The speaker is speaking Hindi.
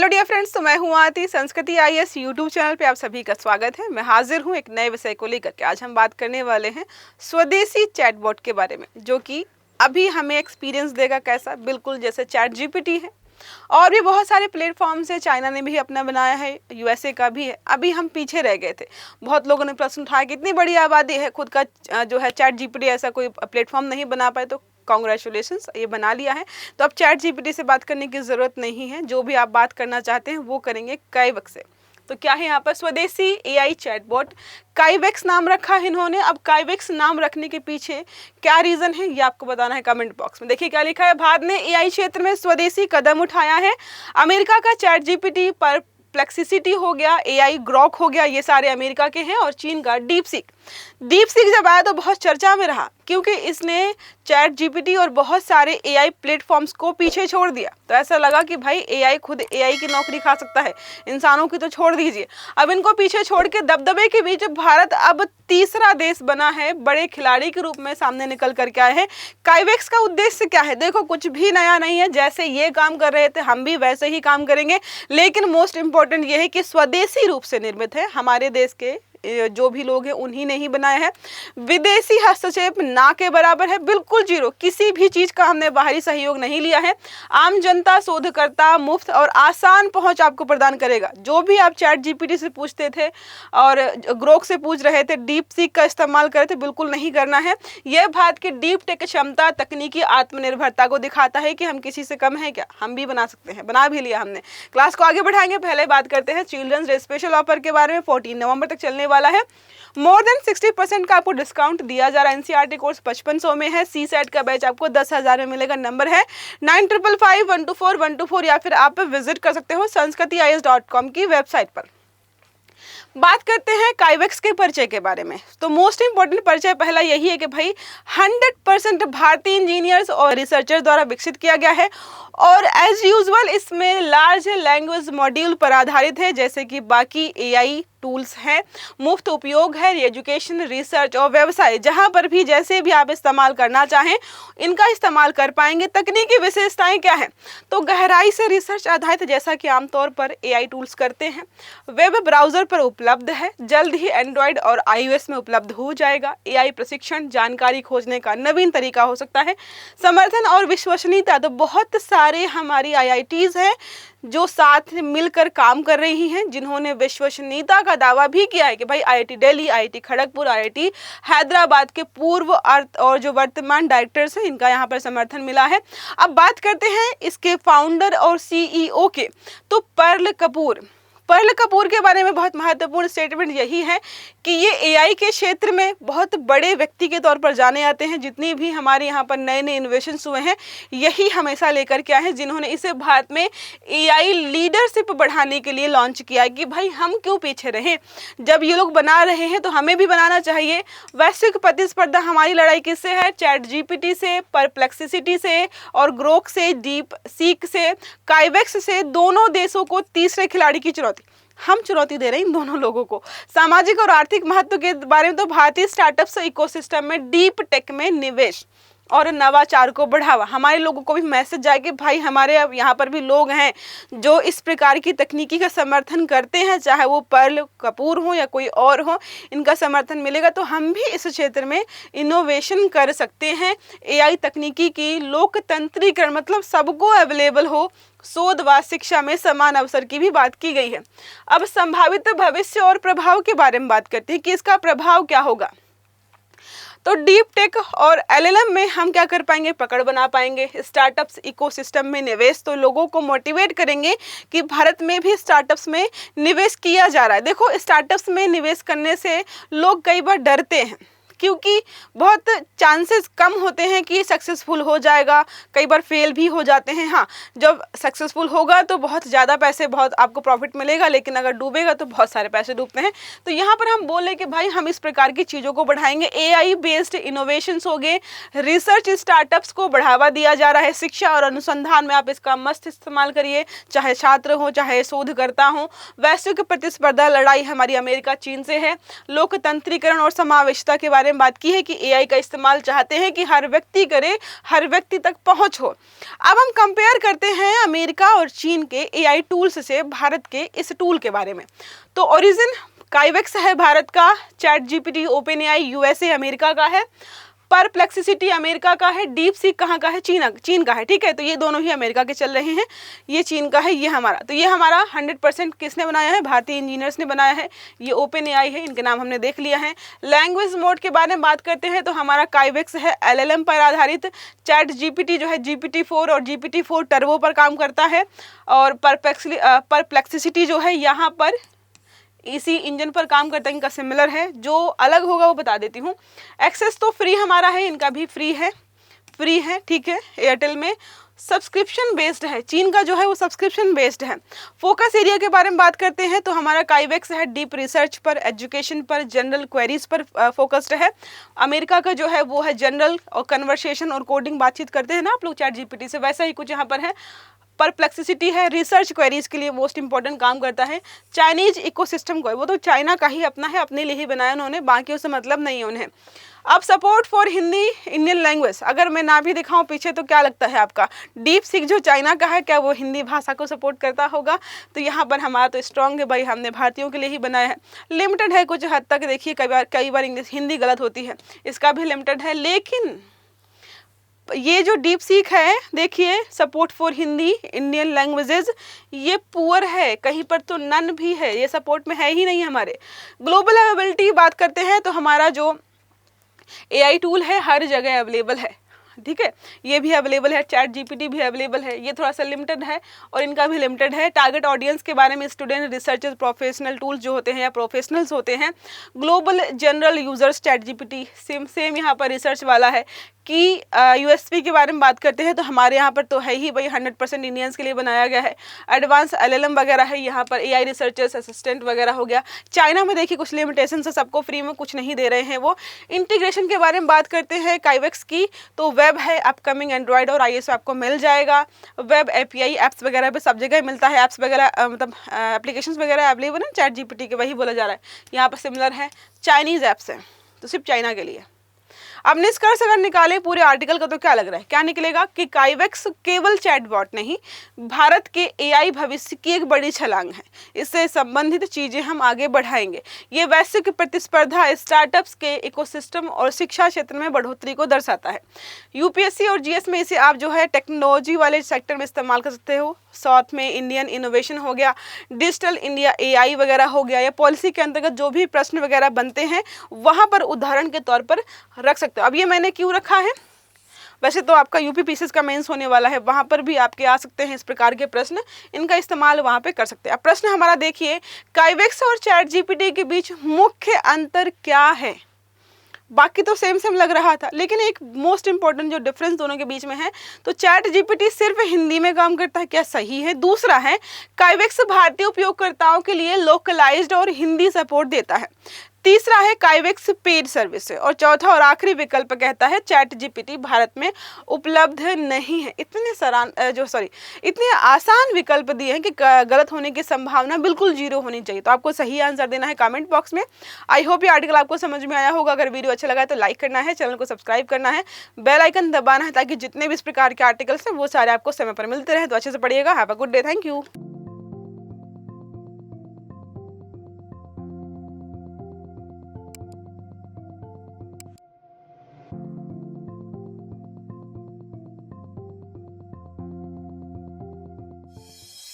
हेलो डियर फ्रेंड्स, तो मैं हूँ आरती। संस्कृति आईएएस यूट्यूब चैनल पे आप सभी का स्वागत है। मैं हाजिर हूँ एक नए विषय को लेकर के। आज हम बात करने वाले हैं स्वदेशी चैटबॉट के बारे में, जो कि अभी हमें एक्सपीरियंस देगा कैसा, बिल्कुल जैसे चैट जीपीटी है और भी बहुत सारे प्लेटफॉर्म्स है। चाइना ने भी अपना बनाया है, यूएसए का भी है। अभी हम पीछे रह गए थे। बहुत लोगों ने प्रश्न उठाया कि इतनी बड़ी आबादी है, खुद का जो है चैट जीपीटी ऐसा कोई प्लेटफॉर्म नहीं बना पाए, तो कॉन्ग्रेचुलेशंस, ये बना लिया है। तो अब चैट जीपीटी से बात करने की ज़रूरत नहीं है। जो भी आप बात करना चाहते हैं वो करेंगे काइवेक्स से। तो क्या है यहाँ पर स्वदेशी एआई चैटबॉट, काइवेक्स नाम रखा है इन्होंने। अब काइवेक्स नाम रखने के पीछे क्या रीज़न है, ये आपको बताना है कमेंट बॉक्स में। देखिए क्या लिखा है। भारत ने एआई क्षेत्र में स्वदेशी कदम उठाया है। अमेरिका का चैट जीपीटी, पर प्लेक्सिसिटी हो गया, एआई ग्रॉक हो गया, ये सारे अमेरिका के हैं। और चीन का डीप सीक जब आया तो बहुत चर्चा में रहा, क्योंकि इसने चैट जीपीटी और बहुत सारे एआई प्लेटफॉर्म्स को पीछे छोड़ दिया। तो ऐसा लगा कि भाई एआई खुद एआई की नौकरी खा सकता है, इंसानों की तो छोड़ दीजिए। अब इनको पीछे छोड़ के दबदबे के बीच भारत अब तीसरा देश बना है, बड़े खिलाड़ी के रूप में सामने निकल करके आए हैं। काइवेक्स का उद्देश्य क्या है? देखो, कुछ भी नया नहीं है। जैसे ये काम कर रहे थे हम भी वैसे ही काम करेंगे, लेकिन मोस्ट इंपॉर्टेंट ये है कि स्वदेशी रूप से निर्मित है। हमारे देश के जो भी लोग हैं उन्हीं ने ही बनाया है। विदेशी हस्तक्षेप ना के बराबर है, बिल्कुल जीरो। किसी भी चीज का हमने बाहरी सहयोग नहीं लिया है। आम जनता, शोधकर्ता मुफ्त और आसान पहुंच आपको प्रदान करेगा। जो भी आप चैट जीपीटी से पूछते थे और ग्रोक से पूछ रहे थे, डीप सीक का इस्तेमाल कर रहे थे, बिल्कुल नहीं करना है। यह भारत की डीप टेक क्षमता, तकनीकी आत्मनिर्भरता को दिखाता है कि हम किसी से कम है क्या, हम भी बना सकते हैं। बना भी लिया हमने। क्लास को आगे बढ़ाएंगे। पहले बात करते हैं चिल्ड्रंस डे स्पेशल ऑफर के बारे में। 14 नवंबर तक चलने वाला है। मोर देन 60% का आपको डिस्काउंट दिया जा रहा है। एनसीईआरटी कोर्स 5500 में है। सी सेट का बैच आपको 10,000 में मिलेगा। नंबर है 9555124124, या फिर आप विजिट कर सकते हो sanskritis.com की वेबसाइट पर। बात करते हैं काइवेक्स के परिचय के बारे में। तो मोस्ट इंपॉर्टेंट परिचय पहला यही है कि भाई 100% भारतीय इंजीनियर्स और रिसर्चर्स द्वारा विकसित किया गया है। और एज यूजुअल इसमें लार्ज लैंग्वेज मॉड्यूल पर आधारित है, जैसे कि बाकी एआई टूल्स हैं। मुफ्त उपयोग है। एजुकेशन, रिसर्च और व्यवसाय, जहां पर भी जैसे भी आप इस्तेमाल करना चाहें इनका इस्तेमाल कर पाएंगे। तकनीकी विशेषताएं क्या है? तो गहराई से रिसर्च आधारित, जैसा कि आमतौर पर एआई टूल्स करते हैं। वेब ब्राउजर पर उपलब्ध है। जल्द ही एंड्रॉयड और आईओएस में उपलब्ध हो जाएगा। एआई प्रशिक्षण, जानकारी खोजने का नवीन तरीका हो सकता है। समर्थन और विश्वसनीयता, तो बहुत सारे हमारी आईआईटीज हैं जो साथ मिलकर काम कर रही हैं, जिन्होंने विश्वसनीयता का दावा भी किया है कि भाई IIT Delhi, IIT Kharagpur, IIT Hyderabad के पूर्व और जो वर्तमान डायरेक्टर्स हैं, इनका यहाँ पर समर्थन मिला है। अब बात करते हैं इसके फाउंडर और सीईओ के। तो पर्ल कपूर के बारे में बहुत महत्वपूर्ण स्टेटमेंट यही है कि ये एआई के क्षेत्र में बहुत बड़े व्यक्ति के तौर पर जाने जाते हैं। जितनी भी हमारे यहाँ पर नए नए इन्वेशंस हुए हैं, यही हमेशा लेकर के आए हैं, जिन्होंने इसे भारत में एआई लीडरशिप बढ़ाने के लिए लॉन्च किया है कि भाई हम क्यों पीछे रहें। जब ये लोग बना रहे हैं तो हमें भी बनाना चाहिए। वैश्विक प्रतिस्पर्धा हमारी लड़ाई किससे है? चैट जीपीटी से, परप्लेक्सिसिटी से और ग्रोक से, डीप सीक से, काइवेक्स से। दोनों देशों को तीसरे खिलाड़ी की चुनौती, हम चुनौती दे रहे हैं इन दोनों लोगों को। सामाजिक और आर्थिक महत्व के बारे में तो भारतीय स्टार्टअप्स इकोसिस्टम में डीप टेक में निवेश और नवाचार को बढ़ावा। हमारे लोगों को भी मैसेज जाए कि भाई हमारे अब यहाँ पर भी लोग हैं जो इस प्रकार की तकनीकी का समर्थन करते हैं, चाहे वो पर्ल कपूर हो या कोई और हो, इनका समर्थन मिलेगा तो हम भी इस क्षेत्र में इनोवेशन कर सकते हैं। एआई तकनीकी की लोकतंत्रीकरण, मतलब सबको अवेलेबल हो। शोध व शिक्षा में समान अवसर की भी बात की गई है। अब संभावित भविष्य और प्रभाव के बारे में बात करते हैं कि इसका प्रभाव क्या होगा। तो डीप टेक और एलएलएम में हम क्या कर पाएंगे? पकड़ बना पाएंगे। स्टार्टअप्स इकोसिस्टम में निवेश, तो लोगों को मोटिवेट करेंगे कि भारत में भी स्टार्टअप्स में निवेश किया जा रहा है। देखो, स्टार्टअप्स में निवेश करने से लोग कई बार डरते हैं, क्योंकि बहुत चांसेस कम होते हैं कि सक्सेसफुल हो जाएगा, कई बार फेल भी हो जाते हैं। हाँ, जब सक्सेसफुल होगा तो बहुत ज़्यादा पैसे, बहुत आपको प्रॉफिट मिलेगा, लेकिन अगर डूबेगा तो बहुत सारे पैसे डूबते हैं। तो यहाँ पर हम बोले कि भाई हम इस प्रकार की चीज़ों को बढ़ाएंगे। एआई बेस्ड इनोवेशंस हो गए, रिसर्च स्टार्टअप्स को बढ़ावा दिया जा रहा है। शिक्षा और अनुसंधान में आप इसका मस्त इस्तेमाल करिए, चाहे छात्र हो चाहे शोधकर्ता हो। वैश्विक प्रतिस्पर्धा लड़ाई हमारी अमेरिका चीन से है। लोकतंत्रीकरण और समावेशिता के बारे बारे में बात की है कि एआई का इस्तेमाल चाहते हैं कि हर व्यक्ति करे, हर व्यक्ति तक पहुंच हो। अब हम कंपेयर करते हैं अमेरिका और चीन के एआई टूल्स से भारत के इस टूल के बारे में। तो ओरिजिन काइवेक्स है भारत का, chat GPT open AI USA America का है, परप्लेक्सिसिटी अमेरिका का है, डीप सीक कहाँ का है, चीन का है। ठीक है, तो ये दोनों ही अमेरिका के चल रहे हैं, ये चीन का है, ये हमारा। तो ये हमारा 100% किसने बनाया है, भारतीय इंजीनियर्स ने बनाया है। ये ओपन एआई है, इनके नाम हमने देख लिया है। लैंग्वेज मोड के बारे में बात करते हैं तो हमारा काइवेक्स है एलएलएम पर आधारित, चैट जीपीटी जो है GPT-4 और GPT-4 टर्बो पर काम करता है, और परप्लेक्सिसिटी जो है यहाँ पर इसी इंजन पर काम करता है, इनका सिमिलर है। जो अलग होगा वो बता देती हूँ। एक्सेस तो फ्री हमारा है, इनका भी फ्री है। ठीक है, एयरटेल में सब्सक्रिप्शन बेस्ड है, चीन का जो है वो सब्सक्रिप्शन बेस्ड है। फोकस एरिया के बारे में बात करते हैं तो हमारा काइवेक्स है डीप रिसर्च पर, एजुकेशन पर, जनरल क्वेरीज पर फोकस्ड है। अमेरिका का जो है वो है जनरल और कन्वर्सेशन और कोडिंग, बातचीत करते हैं ना आप लोग चैट जीपीटी से, वैसा ही कुछ यहाँ पर है। परप्लेक्सिसिटी है रिसर्च क्वेरीज के लिए मोस्ट इंपॉर्टेंट काम करता है। चाइनीज इकोसिस्टम को है, वो तो चाइना का ही अपना है, अपने लिए ही बनाया उन्होंने, बाकी उससे मतलब नहीं है उन्हें। अब support for Hindi Indian language, अगर मैं ना भी दिखाऊं पीछे तो क्या लगता है आपका, डीप सीक जो चाइना का है क्या वो हिंदी भाषा को सपोर्ट करता होगा? तो यहाँ पर हमारा तो स्ट्रॉन्ग है भाई, हमने भारतीयों के लिए ही बनाया है। लिमिटेड है कुछ हद तक, देखिए कई बार इंग्लिश हिंदी गलत होती है, इसका भी लिमिटेड है। लेकिन ये जो डीप सीक है, देखिए support for Hindi Indian languages, ये पुअर है, कहीं पर तो नन भी है, ये सपोर्ट में है ही नहीं हमारे। ग्लोबल अवेलेबिलिटी बात करते हैं तो हमारा जो एआई टूल है हर जगह अवेलेबल है। ठीक है, ये भी अवेलेबल है, चैट जीपीटी भी अवेलेबल है, ये थोड़ा सा लिमिटेड है और इनका भी लिमिटेड है। टारगेट ऑडियंस के बारे में स्टूडेंट, रिसर्चर्स, प्रोफेशनल टूल्स जो होते हैं या प्रोफेशनल्स होते हैं। Global general users chat GPT same यहाँ पर रिसर्च वाला है। कि यूएसपी के बारे में बात करते हैं तो हमारे यहाँ पर तो है ही भाई 100% इंडियंस के लिए बनाया गया है। एडवांस एलएलएम वगैरह है यहाँ पर, एआई रिसर्चर्स असिस्टेंट वगैरह हो गया। चाइना में देखिए कुछ लिमिटेशन है, सबको फ्री में कुछ नहीं दे रहे हैं वो। इंटीग्रेशन के बारे में बात करते हैं काइवेक्स की, तो वेब है, अपकमिंग एंड्रॉयड और iOS आपको मिल जाएगा। वेब एपीआई एप्स वगैरह पे सब जगह मिलता है, एप्स वगैरह मतलब एप्लीकेशंस वगैरह अवेलेबल है, चैट जीपीटी के वही बोला जा रहा है, यहाँ पर सिमिलर है। चाइनीज़ ऐप्स हैं तो सिर्फ चाइना के लिए। अब निष्कर्ष अगर निकाले पूरे आर्टिकल का तो क्या लग रहा है, क्या निकलेगा कि काइवेक्स केवल चैटबॉट नहीं, भारत के एआई भविष्य की एक बड़ी छलांग है। इससे संबंधित चीजें हम आगे बढ़ाएंगे। ये वैश्विक प्रतिस्पर्धा, स्टार्टअप्स के इकोसिस्टम और शिक्षा क्षेत्र में बढ़ोतरी को दर्शाता है। यूपीएससी और जीएस में इसे आप जो है टेक्नोलॉजी वाले सेक्टर में इस्तेमाल कर सकते हो। साथ में इंडियन इनोवेशन हो गया, डिजिटल इंडिया एआई वगैरह हो गया, या पॉलिसी के अंतर्गत जो भी प्रश्न वगैरह बनते हैं वहाँ पर उदाहरण के तौर पर रख सकते हो। अब ये मैंने क्यों रखा है, वैसे तो आपका यूपी पीसीएस का मेंस होने वाला है, वहाँ पर भी आपके आ सकते हैं इस प्रकार के प्रश्न, इनका इस्तेमाल वहाँ पे कर सकते हैं। अब प्रश्न हमारा देखिए, काइवेक्स और चैट जीपीटी के बीच मुख्य अंतर क्या है? बाकी तो सेम लग रहा था, लेकिन एक मोस्ट इंपॉर्टेंट जो डिफरेंस दोनों के बीच में है, तो चैट जीपीटी सिर्फ हिंदी में काम करता है, क्या सही है? दूसरा है काइवेक्स भारतीय उपयोगकर्ताओं के लिए लोकलाइज्ड और हिंदी सपोर्ट देता है। तीसरा है काइवेक्स पेड सर्विस है। और चौथा और आखिरी विकल्प कहता है चैट जीपीटी भारत में उपलब्ध नहीं है। इतने आसान विकल्प दिए हैं कि गलत होने की संभावना बिल्कुल जीरो होनी चाहिए। तो आपको सही आंसर देना है कमेंट बॉक्स में। आई होप ये आर्टिकल आपको समझ में आया होगा। अगर वीडियो अच्छा लगा है तो लाइक करना है, चैनल को सब्सक्राइब करना है, बेल आइकन दबाना है, ताकि जितने भी इस प्रकार के आर्टिकल्स हैं वो सारे आपको समय पर मिलते रहे। तो अच्छे से पढ़िएगा। Have a good day, thank you.